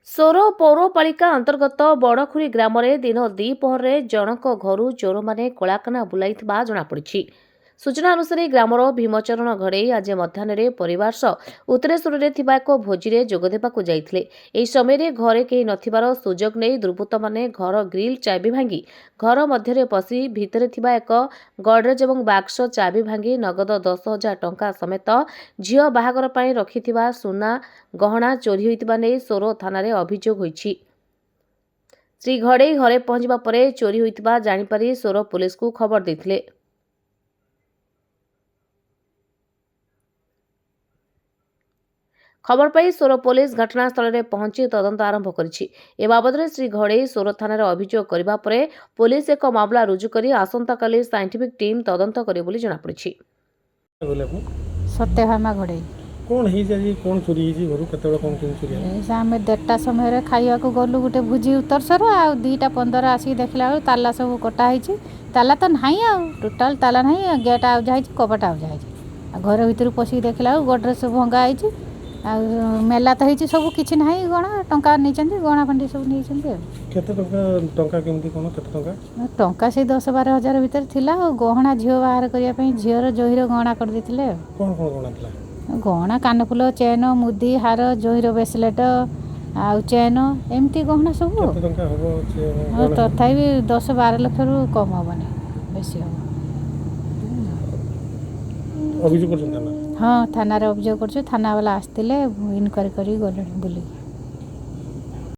सोर पौरपालिका अंतर्गत बड़खुरी ग्राम दिन द्विपहर जनक घर चोर मैंने कलाकाना बुलाई जमापड़ी। सूचना अनुसार ग्रामर भीमचरण घड़ई आज मध्याह्न परिवार सह उत्तरेश्वर एक भोजी जोगदेवाक जाते। यह समय घरे कहीं नथिबार सुजोग नहीं दुर्बृत्त मैंने घर ग्रिल चाबी भांगी घर मध्य पशि भितर एक गडरेज और बाक्स चाबी भांगी नगद 10,000 टंका समेत झील बाहागर पर रखि सुना गहना चोरी होता नहीं सोर थाना अभियोग होईछि। श्री घड़ई घरे पहुंचवा पर चोरी होता जानीपारी सोर पुलिस को खबर देते। खबर पाई सोर पुलिस घटनास्थल में पहुंची तदंत आरंभ करिछि। ए बाबद श्री घड़ई सोर थाना अभियोग करबा परे पुलिस एक मामला रुजु करी आसंता काली साइंटिफिक टीम तदंत करे बोली जଣା पड़िछि। सत्यभामा घड़ई कौन ही जाई कौन चोरी ही घर केतबेला कौन केन चोरी है आम 1:30 समय खाइया को गलु गोटे भोजी उत्तरसर आ 2:15 आसिक देखला ताला सब कटा होइछि। ताला तो नाही आ टोटल ताला नाही गेट आ जाइछि कपटा आ जाइछि घर भीतर पसी देखला गडरे सब भंगा होइछि आ मेला तो होइछि सब किछि नाही गणा टंका नै चंदी गणा फंडी सब नै चंदी केते टंका केमती कोन केते टंका टंका से 10-12 हजार भीतर थिला गहना झियो बाहर करिया पई झियोर जोहिर गहना कर दिथिले। कोन कोन गहना थिला गहना कानफुल चेन मुदी हार जोहिर ब्रेसलेट आ चेन एमती गहना सब तथापि 10-12 लाख रु कम हेनी बेसी हम अभियोग कर हाँ थाना रे अभियोग कर थाना वाला आसते इनक्वारी कर गले बुली।